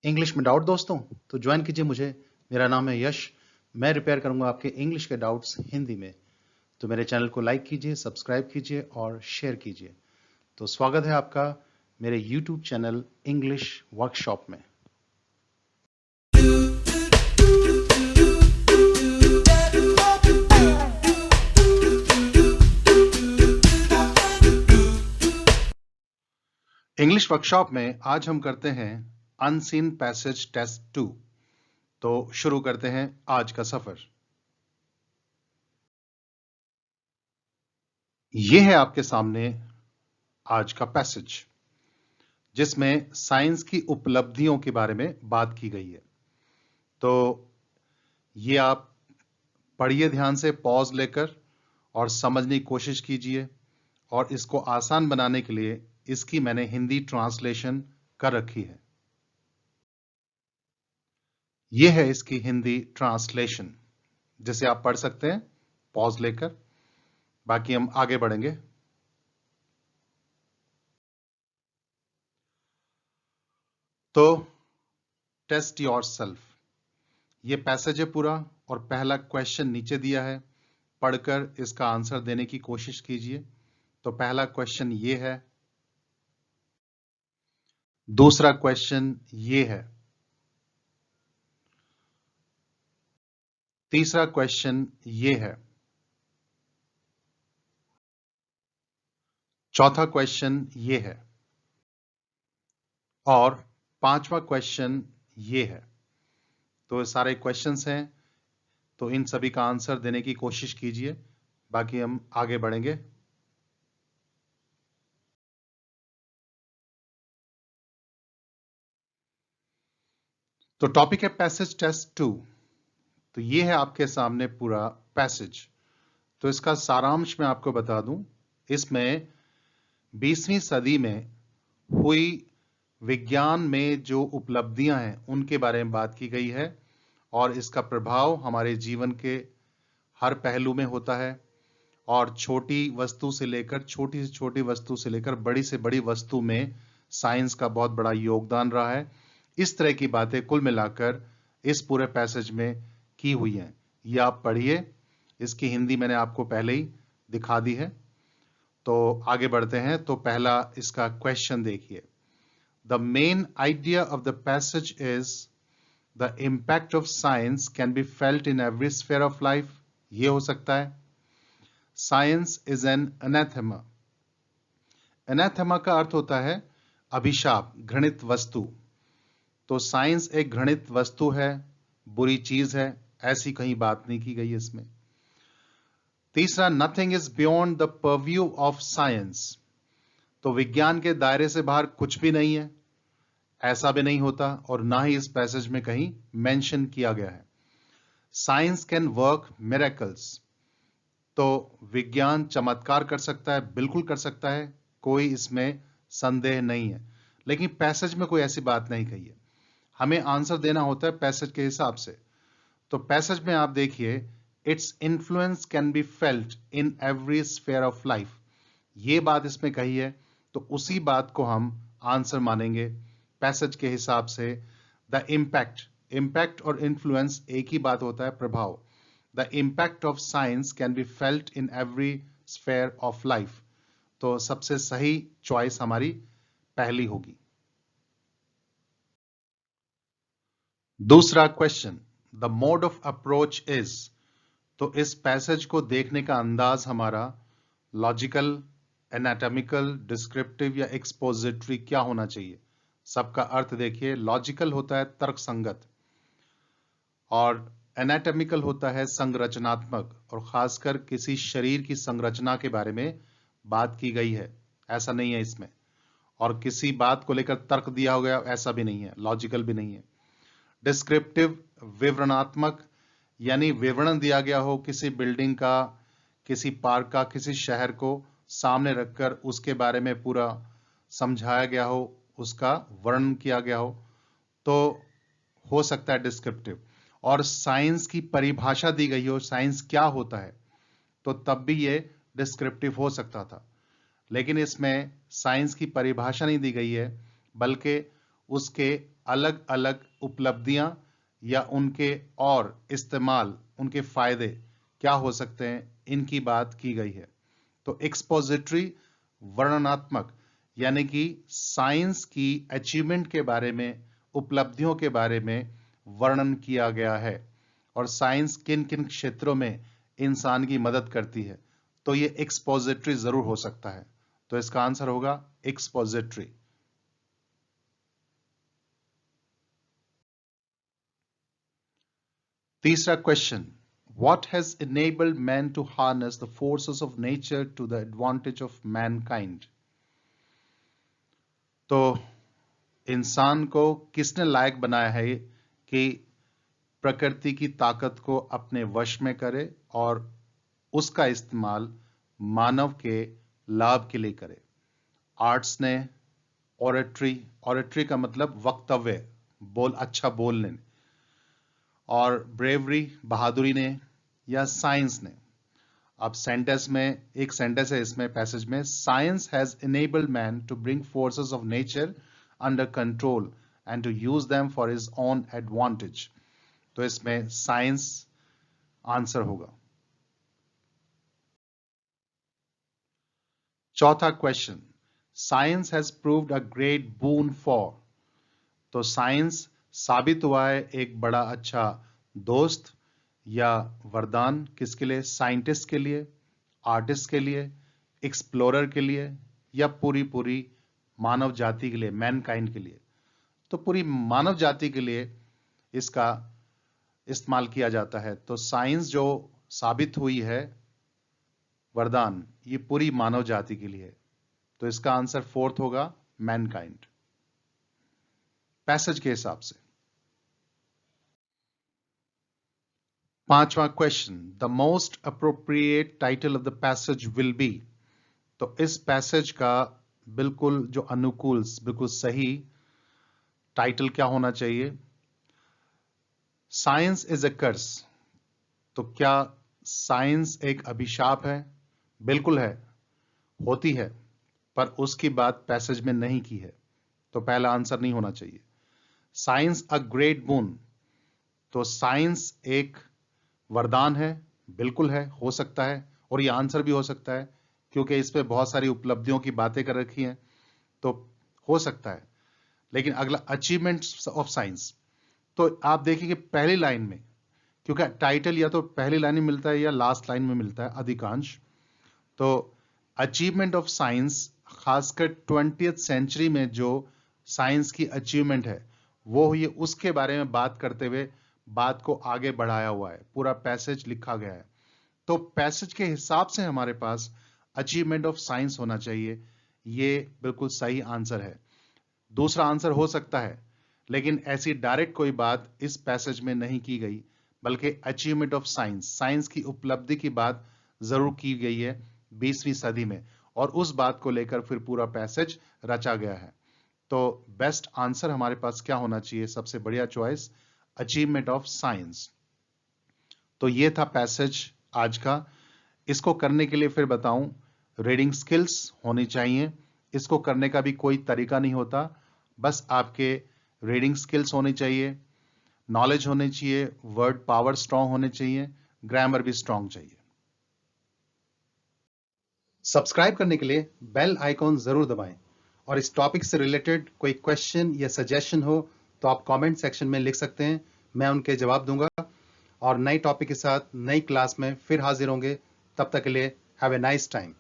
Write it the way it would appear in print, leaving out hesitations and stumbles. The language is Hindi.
इंग्लिश में डाउट दोस्तों तो ज्वाइन कीजिए मुझे। मेरा नाम है यश। मैं रिपेयर करूंगा आपके इंग्लिश के डाउट्स हिंदी में। तो मेरे चैनल को लाइक कीजिए, सब्सक्राइब कीजिए और शेयर कीजिए। तो स्वागत है आपका मेरे यूट्यूब चैनल इंग्लिश वर्कशॉप में। इंग्लिश वर्कशॉप में आज हम करते हैं अनसीन पैसेज टेस्ट 2। तो शुरू करते हैं आज का सफर। ये है आपके सामने आज का पैसेज, जिसमें साइंस की उपलब्धियों के बारे में बात की गई है। तो ये आप पढ़िए ध्यान से, पॉज लेकर, और समझने की कोशिश कीजिए। और इसको आसान बनाने के लिए इसकी मैंने हिंदी ट्रांसलेशन कर रखी है। यह है इसकी हिंदी ट्रांसलेशन, जिसे आप पढ़ सकते हैं पॉज लेकर। बाकी हम आगे बढ़ेंगे। तो टेस्ट योरसेल्फ, ये पैसेज है पूरा, और पहला क्वेश्चन नीचे दिया है। पढ़कर इसका आंसर देने की कोशिश कीजिए। तो पहला क्वेश्चन ये है, दूसरा क्वेश्चन ये है, तीसरा क्वेश्चन ये है, चौथा क्वेश्चन ये है, और पांचवा क्वेश्चन ये है। तो सारे क्वेश्चंस हैं, तो इन सभी का आंसर देने की कोशिश कीजिए। बाकी हम आगे बढ़ेंगे। तो टॉपिक है पैसेज टेस्ट 2। तो ये है आपके सामने पूरा पैसेज। तो इसका सारांश मैं आपको बता दूं। इसमें 20वीं सदी में हुई विज्ञान में जो उपलब्धियां हैं उनके बारे में बात की गई है, और इसका प्रभाव हमारे जीवन के हर पहलू में होता है। और छोटी वस्तु से लेकर, छोटी से छोटी वस्तु से लेकर बड़ी से बड़ी वस्तु में साइंस का बहुत बड़ा योगदान रहा है। इस तरह की बातें कुल मिलाकर इस पूरे पैसेज में की हुई हैं। ये आप पढ़िए। इसकी हिंदी मैंने आपको पहले ही दिखा दी है। तो आगे बढ़ते हैं। तो पहला इसका क्वेश्चन देखिए। The main idea of the passage is the impact of science can be felt in every sphere of life. ये हो सकता है। Science is an anathema. Anathema का अर्थ होता है अभिशाप, घृणित वस्तु। तो साइंस एक घृणित वस्तु है, बुरी चीज है, ऐसी कहीं बात नहीं की गई इसमें। तीसरा, nothing is beyond the purview of science. तो विज्ञान के दायरे से बाहर कुछ भी नहीं है, ऐसा भी नहीं होता, और ना ही इस पैसेज में कहीं मेंशन किया गया है। Science can work miracles. तो विज्ञान चमत्कार कर सकता है, बिल्कुल कर सकता है, कोई इसमें संदेह नहीं है। लेकिन पैसेज में कोई ऐसी बात नहीं कही है। हमें आंसर देना होता है पैसेज के हिसाब से। तो पैसेज में आप देखिए, its influence can be felt in every sphere of life. ये बात इसमें कही है, तो उसी बात को हम आंसर मानेंगे पैसेज के हिसाब से। द इम्पैक्ट और इन्फ्लुएंस एक ही बात होता है, प्रभाव। The impact of science can be felt in every sphere of life. तो सबसे सही चॉइस हमारी पहली होगी। दूसरा question, the mode of approach is. तो इस पैसेज को देखने का अंदाज हमारा लॉजिकल, एनाटॉमिकल, डिस्क्रिप्टिव या एक्सपोजिटरी क्या होना चाहिए। सबका अर्थ देखिए। लॉजिकल होता है तर्क संगत, और एनाटॉमिकल होता है संरचनात्मक, और खासकर किसी शरीर की संरचना के बारे में बात की गई है, ऐसा नहीं है इसमें। और किसी बात को लेकर तर्क दिया हो गया, ऐसा भी नहीं है, लॉजिकल भी नहीं है। डिस्क्रिप्टिव, विवरणात्मक, यानी विवरण दिया गया हो किसी बिल्डिंग का, किसी पार्क का, किसी शहर को सामने रखकर उसके बारे में पूरा समझाया गया हो, उसका वर्णन किया गया हो, हो सकता है डिस्क्रिप्टिव। और साइंस की परिभाषा दी गई हो, साइंस क्या होता है, तो तब भी ये डिस्क्रिप्टिव हो सकता था। लेकिन इसमें साइंस की परिभाषा नहीं दी गई है, बल्कि उसके अलग अलग उपलब्धियां या उनके और इस्तेमाल, उनके फायदे क्या हो सकते हैं, इनकी बात की गई है। तो एक्सपोजिटरी वर्णनात्मक यानी कि साइंस की अचीवमेंट के बारे में, उपलब्धियों के बारे में वर्णन किया गया है और साइंस किन किन क्षेत्रों में इंसान की मदद करती है, तो ये एक्सपोजिटरी जरूर हो सकता है। तो इसका आंसर होगा एक्सपोजिटरी। तीसरा question, What has enabled man to harness the forces of nature to the advantage of mankind? तो इंसान को किसने लायक बनाया है कि प्रकृति की ताकत को अपने वश में करे और उसका इस्तेमाल मानव के लाभ के लिए करे? आर्ट्स ने, ऑरेटरी का मतलब वक्तव्य, अच्छा बोलने, और ब्रेवरी बहादुरी ने, या साइंस ने? अब सेंटेंस में एक सेंटेंस है इसमें पैसेज में, science has enabled man to bring forces of nature under control and to use them for his own advantage. तो इसमें साइंस आंसर होगा। चौथा question, science has proved a great boon for. तो साइंस साबित हुआ है एक बड़ा अच्छा दोस्त या वरदान किसके लिए? साइंटिस्ट के लिए, आर्टिस्ट के लिए, एक्सप्लोरर के लिए, या पूरी मानव जाति के लिए, मैनकाइंड के लिए? तो पूरी मानव जाति के लिए इसका इस्तेमाल किया जाता है। तो साइंस जो साबित हुई है वरदान, ये पूरी मानव जाति के लिए है। तो इसका आंसर फोर्थ होगा, मैनकाइंड। पैसेज के हिसाब से पांचवा question, the most appropriate title of the passage will be. तो इस पैसेज का बिल्कुल जो अनुकूल, बिल्कुल सही टाइटल क्या होना चाहिए? साइंस इज अ कर्स। तो क्या साइंस एक अभिशाप है? बिल्कुल है, होती है, पर उसकी बात पैसेज में नहीं की है, तो पहला आंसर नहीं होना चाहिए। साइंस अ ग्रेट बून। तो साइंस एक वरदान है, बिल्कुल है, हो सकता है, और ये आंसर भी हो सकता है क्योंकि इस पे बहुत सारी उपलब्धियों की बातें कर रखी हैं, तो हो सकता है। लेकिन अगला, अचीवमेंट्स ऑफ साइंस। तो आप देखिए कि पहली लाइन में, क्योंकि टाइटल या तो पहली लाइन में मिलता है या लास्ट लाइन में मिलता है अधिकांश, तो अचीवमेंट ऑफ साइंस, खासकर 20th सेंचुरी में जो साइंस की अचीवमेंट है वो ये उसके बारे में बात करते हुए बात को आगे बढ़ाया हुआ है, पूरा पैसेज लिखा गया है। तो पैसेज के हिसाब से हमारे पास अचीवमेंट ऑफ साइंस होना चाहिए, ये बिल्कुल सही आंसर है। दूसरा आंसर हो सकता है, लेकिन ऐसी डायरेक्ट कोई बात इस पैसेज में नहीं की गई, बल्कि अचीवमेंट ऑफ साइंस, साइंस की उपलब्धि की बात जरूर की गई है 20वीं सदी में, और उस बात को लेकर फिर पूरा पैसेज रचा गया है। तो बेस्ट आंसर हमारे पास क्या होना चाहिए? सबसे बढ़िया चॉइस, अचीवमेंट ऑफ साइंस। तो ये था पैसेज आज का। इसको करने के लिए फिर बताऊं, रीडिंग स्किल्स होनी चाहिए। इसको करने का भी कोई तरीका नहीं होता, बस आपके रीडिंग स्किल्स होनी चाहिए, नॉलेज होनी चाहिए, वर्ड पावर स्ट्रांग होने चाहिए, ग्रामर भी स्ट्रांग चाहिए। सब्सक्राइब करने के लिए बेल आइकॉन जरूर दबाएं, और इस टॉपिक से रिलेटेड कोई क्वेश्चन या सजेशन हो तो आप कमेंट सेक्शन में लिख सकते हैं, मैं उनके जवाब दूंगा। और नई टॉपिक के साथ नई क्लास में फिर हाजिर होंगे। तब तक के लिए हैव ए नाइस टाइम।